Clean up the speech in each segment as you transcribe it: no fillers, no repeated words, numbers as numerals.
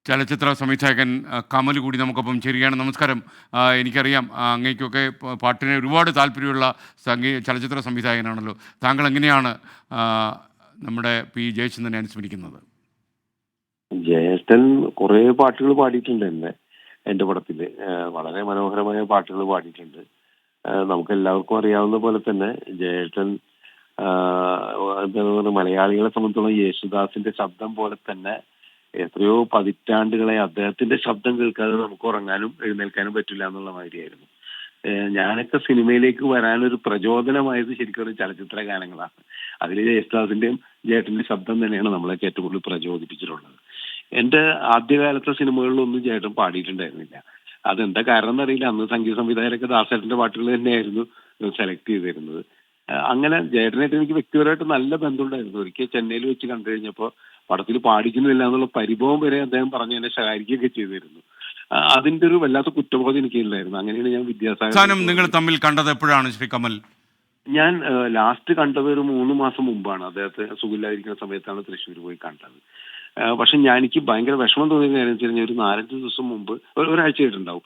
ചലച്ചിത്ര സംവിധായകൻ കമൽ കൂടി നമുക്കൊപ്പം ചേരുകയാണ്. നമസ്കാരം. എനിക്കറിയാം അങ്ങേക്കൊക്കെ പാട്ടിന് ഒരുപാട് താല്പര്യമുള്ള ചലച്ചിത്ര സംവിധായകനാണല്ലോ. താങ്കൾ എങ്ങനെയാണ് നമ്മുടെ പി ജയചന്ദ്രനെ അനുസ്മരിക്കുന്നത്? ജയേട്ടൻ കുറെ പാട്ടുകൾ പാടിയിട്ടുണ്ട് എന്റെ പടത്തില്. വളരെ മനോഹരമായ പാട്ടുകൾ പാടിയിട്ടുണ്ട്. നമുക്ക് എല്ലാവർക്കും അറിയാവുന്ന പോലെ തന്നെ ജയേട്ടൻ മലയാളികളെ സംബന്ധിച്ചോളം യേശുദാസിന്റെ ശബ്ദം പോലെ തന്നെ എത്രയോ പതിറ്റാണ്ടുകളെ അദ്ദേഹത്തിന്റെ ശബ്ദം കേൾക്കാതെ നമുക്ക് ഉറങ്ങാനും എഴുന്നേൽക്കാനും പറ്റില്ല എന്നുള്ള മാതിരിയായിരുന്നു. ഞാനൊക്കെ സിനിമയിലേക്ക് വരാനൊരു പ്രചോദനമായത് ശരിക്കും ഒരു ചലച്ചിത്ര ഗാനങ്ങളാണ്. അതിൽ യേശുദാസിന്റെയും ജേട്ടന്റെ ശബ്ദം തന്നെയാണ് നമ്മളൊക്കെ ഏറ്റവും കൂടുതൽ പ്രചോദിപ്പിച്ചിട്ടുള്ളത്. എന്റെ ആദ്യകാലത്തെ സിനിമകളിലൊന്നും ജേട്ടൻ പാടിയിട്ടുണ്ടായിരുന്നില്ല. അതെന്താ കാരണം എന്നറിയില്ല. അന്ന് സംഗീത സംവിധായകരൊക്കെ ദാസേട്ടന്റെ പാട്ടുകൾ തന്നെയായിരുന്നു സെലക്ട് ചെയ്തിരുന്നത്. അങ്ങനെ ജേട്ടനായിട്ട് എനിക്ക് വ്യക്തിപരമായിട്ട് നല്ല ബന്ധമുണ്ടായിരുന്നു. ഒരിക്കൽ ചെന്നൈയിൽ വെച്ച് കണ്ടു കഴിഞ്ഞപ്പോൾ പടത്തിൽ പാടിക്കുന്നില്ല എന്നുള്ള പരിഭവം വരെ അദ്ദേഹം പറഞ്ഞ് എന്നെ സഹായിക്കുകയൊക്കെ ചെയ്തിരുന്നു. അതിന്റെ ഒരു വല്ലാത്ത കുറ്റബോധം എനിക്കില്ലായിരുന്നു. അങ്ങനെയാണ് ഞാൻ വിദ്യാസാഗർ നിങ്ങൾ തമ്മിൽ കണ്ടത് എപ്പോഴാണ് ശ്രീ കമൽ? ഞാൻ ലാസ്റ്റ് കണ്ടത് ഒരു 3 മാസം മുമ്പാണ്. അദ്ദേഹത്തെ സുഖമില്ലാതിരിക്കുന്ന സമയത്താണ് തൃശ്ശൂർ പോയി കണ്ടത്. പക്ഷെ എനിക്ക് ഭയങ്കര വിഷമം തോന്നിയ കാര്യം വെച്ച് കഴിഞ്ഞാൽ ഒരു 4-5 ദിവസം മുമ്പ് ഒരാഴ്ചയായിട്ടുണ്ടാവും,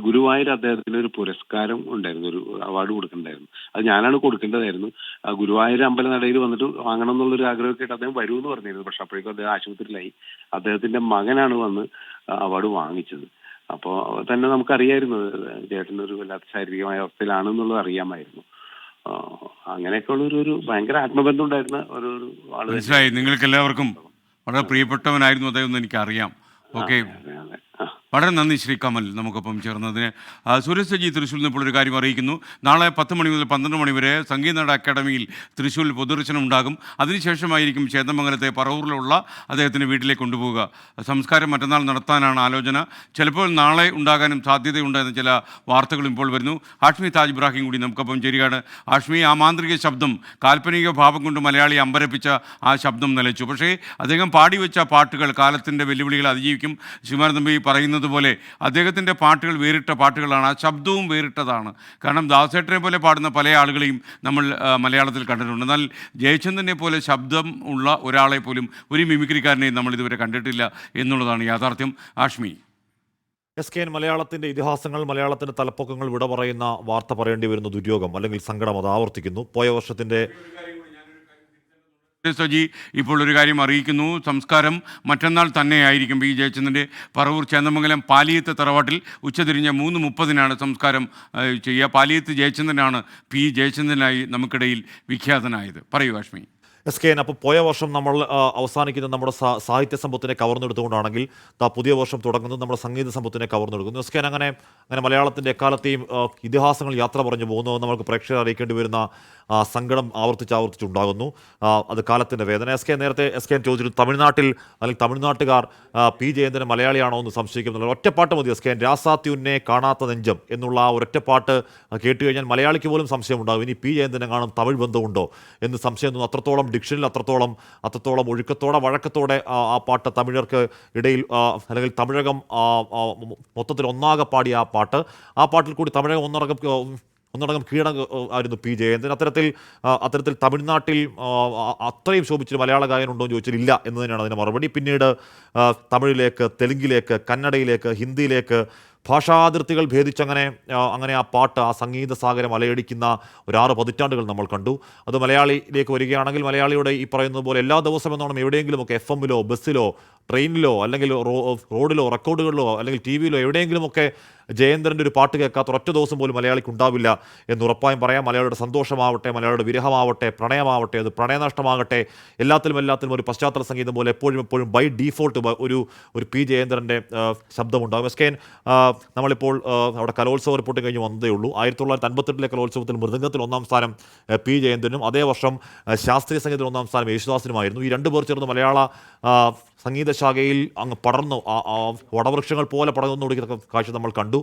ഗുരുവായൂർ അദ്ദേഹത്തിന് ഒരു പുരസ്കാരം ഉണ്ടായിരുന്നു, ഒരു അവാർഡ് കൊടുക്കണ്ടായിരുന്നു. അത് ഞാനാണ് കൊടുക്കേണ്ടതായിരുന്നു. ഗുരുവായൂർ അമ്പലനടയിൽ വന്നിട്ട് വാങ്ങണം എന്നുള്ളൊരു ആഗ്രഹമൊക്കെ ആയിട്ട് അദ്ദേഹം വരുമെന്ന് പറഞ്ഞിരുന്നു. പക്ഷെ അപ്പോഴേക്കും അദ്ദേഹം ആശുപത്രിയിലായി. അദ്ദേഹത്തിന്റെ മകനാണ് വന്ന് അവാർഡ് വാങ്ങിച്ചത്. അപ്പോൾ തന്നെ നമുക്കറിയായിരുന്നു ചേട്ടനൊരു വല്ലാത്ത ശാരീരികമായ അവസ്ഥയിലാണെന്നുള്ളത് അറിയാമായിരുന്നു. അങ്ങനെയൊക്കെ ഉള്ളൊരു ഭയങ്കര ആത്മബന്ധം ഉണ്ടായിരുന്ന ഒരു ആള്. മനസ്സിലായി. നിങ്ങൾക്ക് എല്ലാവർക്കും വളരെ പ്രിയപ്പെട്ടവനായിരുന്നു അദ്ദേഹം എന്ന് എനിക്കറിയാം. ഓക്കെ, വളരെ നന്ദി ശ്രീ കമൽ നമുക്കൊപ്പം ചേർന്നതിന്. സുരേഷ് സജി തൃശ്ശൂരിൽ നിന്ന് ഇപ്പോൾ ഒരു കാര്യം അറിയിക്കുന്നു. നാളെ 10 മണി മുതൽ 12 മണി വരെ സംഗീത അക്കാദമിയിൽ തൃശ്ശൂരിൽ പൊതുദർശനം ഉണ്ടാകും. അതിനുശേഷമായിരിക്കും ചേന്ദമംഗലത്തെ പറവൂരിലുള്ള അദ്ദേഹത്തിൻ്റെ വീട്ടിലേക്ക് കൊണ്ടുപോവുക. സംസ്കാരം മറ്റന്നാൾ നടത്താനാണ് ആലോചന. ചിലപ്പോൾ നാളെ ഉണ്ടാകാനും സാധ്യതയുണ്ടെന്ന ചില വാർത്തകളും ഇപ്പോൾ വരുന്നു. ഹാഷ്മി താജ് ഇബ്രാഹിം കൂടി നമുക്കൊപ്പം ചേരുകയാണ്. ഹാഷ്മി, ആ മാന്ത്രിക ശബ്ദം, കാൽപ്പനിക ഭാവം കൊണ്ട് മലയാളി അമ്പരപ്പിച്ച ആ ശബ്ദം നിലച്ചു. പക്ഷേ അദ്ദേഹം പാടിവെച്ച പാട്ടുകൾ കാലത്തിൻ്റെ വെല്ലുവിളികൾ അതിജീവിക്കും. ശ്രീമാൻ തമ്പി പറയുന്നത് പോലെ അദ്ദേഹത്തിൻ്റെ പാട്ടുകൾ വേറിട്ട പാട്ടുകളാണ്. ആ ശബ്ദവും വേറിട്ടതാണ്. കാരണം ദാസേട്ടനെ പോലെ പാടുന്ന പല ആളുകളെയും നമ്മൾ മലയാളത്തിൽ കണ്ടിട്ടുണ്ട്. എന്നാൽ ജയചന്ദ്രനെ പോലെ ശബ്ദം ഉള്ള ഒരാളെ പോലും, ഒരു മിമിക്രിക്കാരനെയും നമ്മൾ ഇതുവരെ കണ്ടിട്ടില്ല എന്നുള്ളതാണ് യാഥാർത്ഥ്യം. ആഷ്മി, SKN മലയാളത്തിൻ്റെ ഇതിഹാസങ്ങൾ, മലയാളത്തിൻ്റെ തലപ്പൊക്കങ്ങൾ വിട പറയുന്ന വാർത്ത പറയേണ്ടി വരുന്ന ദുര്യോഗം അല്ലെങ്കിൽ സങ്കടം അത് ആവർത്തിക്കുന്നു. പോയ വർഷത്തിൻ്റെ സജി ഇപ്പോൾ ഒരു കാര്യം അറിയിക്കുന്നു. സംസ്കാരം മറ്റന്നാൾ തന്നെയായിരിക്കും. പി ജയചന്ദ്രൻ്റെ പറവൂർ ചേന്ദമംഗലം പാലിയത്ത് തറവാട്ടിൽ ഉച്ചതിരിഞ്ഞ് 3:30 സംസ്കാരം ചെയ്യുക. പാലിയത്ത് ജയചന്ദ്രനാണ് പി ജയചന്ദ്രനായി നമുക്കിടയിൽ വിഖ്യാതനായത്. പറയൂ കാശ്മി. SKN, അപ്പോൾ പോയ വർഷം നമ്മൾ അവസാനിക്കുന്ന നമ്മുടെ സാഹിത്യ സമ്പത്തിനെ കവർന്നെടുത്തുകൊണ്ടാണെങ്കിൽ പുതിയ വർഷം തുടങ്ങുന്നത് നമ്മുടെ സംഗീത സമ്പത്തിനെ കവർന്നെടുക്കുന്നു. SKN അങ്ങനെ മലയാളത്തിൻ്റെ എക്കാലത്തെയും ഇതിഹാസങ്ങൾ യാത്ര പറഞ്ഞു പോകുന്നു. നമുക്ക് പ്രേക്ഷകരെ അറിയിക്കേണ്ടി വരുന്ന സങ്കടം ആവർത്തിച്ചുണ്ടാകുന്നു. അത് കാലത്തിൻ്റെ വേദന. നേരത്തെ SKN ചോദിച്ചിരുന്നു, തമിഴ്നാട്ടിൽ അല്ലെങ്കിൽ തമിഴ്നാട്ടുകാർ പി ജയചന്ദ്രൻ മലയാളിയാണോ എന്ന് സംശയിക്കുന്നുള്ള ഒറ്റപ്പാട്ട് മതി. SKN, രാസാത്യുന്നെ കാണാത്ത നെഞ്ചം എന്നുള്ള ആ ഒരൊറ്റപ്പാട്ട് കേട്ട് കഴിഞ്ഞാൽ മലയാളിക്ക് പോലും സംശയമുണ്ടാകും, ഇനി പി ജയചന്ദ്രനെ കാണും തമിഴ് ബന്ധമുണ്ടോ എന്ന് സംശയം തോന്നും. അത്രത്തോളം ഡിക്ഷനിൽ അത്രത്തോളം ഒഴുക്കത്തോടെ വഴക്കത്തോടെ ആ പാട്ട് തമിഴർക്ക് ഇടയിൽ അല്ലെങ്കിൽ തമിഴകം മൊത്തത്തിൽ ഒന്നാകെ പാടിയ ആ പാട്ടിൽ കൂടി തമിഴകം ഒന്നടങ്കം ആയിരുന്നു പി ജയചന്ദ്രൻ. അത്തരത്തിൽ തമിഴ്നാട്ടിൽ അത്രയും ശോഭിച്ചൊരു മലയാള ഗായകനുണ്ടോ എന്ന് ചോദിച്ചാൽ ഇല്ല എന്ന് തന്നെയാണ് അതിൻ്റെ മറുപടി. പിന്നീട് തമിഴിലേക്ക്, തെലുങ്കിലേക്ക്, കന്നഡയിലേക്ക്, ഹിന്ദിയിലേക്ക് ഭാഷാതിർത്തികൾ ഭേദിച്ചങ്ങനെ ആ പാട്ട്, ആ സംഗീത സാഗരം അലയടിക്കുന്ന ഒരു 6 പതിറ്റാണ്ടുകൾ നമ്മൾ കണ്ടു. അത് മലയാളിയിലേക്ക് വരികയാണെങ്കിൽ മലയാളിയുടെ ഈ പറയുന്നത് പോലെ എല്ലാ ദിവസവും എന്നോണം എവിടെയെങ്കിലുമൊക്കെ FM-ലോ ബസ്സിലോ ട്രെയിനിലോ അല്ലെങ്കിൽ റോഡിലോ റെക്കോർഡുകളിലോ അല്ലെങ്കിൽ TV-യിലോ എവിടെയെങ്കിലുമൊക്കെ ജയേന്ദ്രൻ്റെ ഒരു പാട്ട് കേൾക്കാത്ത ഒറ്റ ദിവസം പോലും മലയാളിക്ക് ഉണ്ടാവില്ല എന്ന് ഉറപ്പായും പറയാം. മലയാളിയുടെ സന്തോഷമാവട്ടെ, മലയാളിയുടെ വിരഹമാവട്ടെ, പ്രണയമാവട്ടെ, അത് പ്രണയനഷ്ടമാകട്ടെ, എല്ലാത്തിലും ഒരു പശ്ചാത്തല സംഗീതം പോലെ എപ്പോഴും ബൈ ഡീഫോൾട്ട് ഒരു പി ജയേന്ദ്രൻ്റെ ശബ്ദമുണ്ടാകും. SKN, നമ്മളിപ്പോൾ അവിടെ കലോത്സവ റിപ്പോർട്ട് കഴിഞ്ഞ് വന്നതേ ഉള്ളൂ. 1958 കലോത്സവത്തിൽ മൃദംഗത്തിൽ 1-ാം സ്ഥാനം പി ജയേന്ദ്രനും അതേ വർഷം ശാസ്ത്രീയ സംഗീതത്തിൽ 1-ാം സ്ഥാനം യേശുദാസിനുമായിരുന്നു. ഈ 2 പേർ ചേർന്ന് മലയാള സംഗീത ശാഖയിൽ അങ്ങ് പടർന്നു, വടവൃക്ഷങ്ങൾ പോലെ പടർന്നു കൊടുക്കുന്ന കാഴ്ച നമ്മൾ കണ്ടു.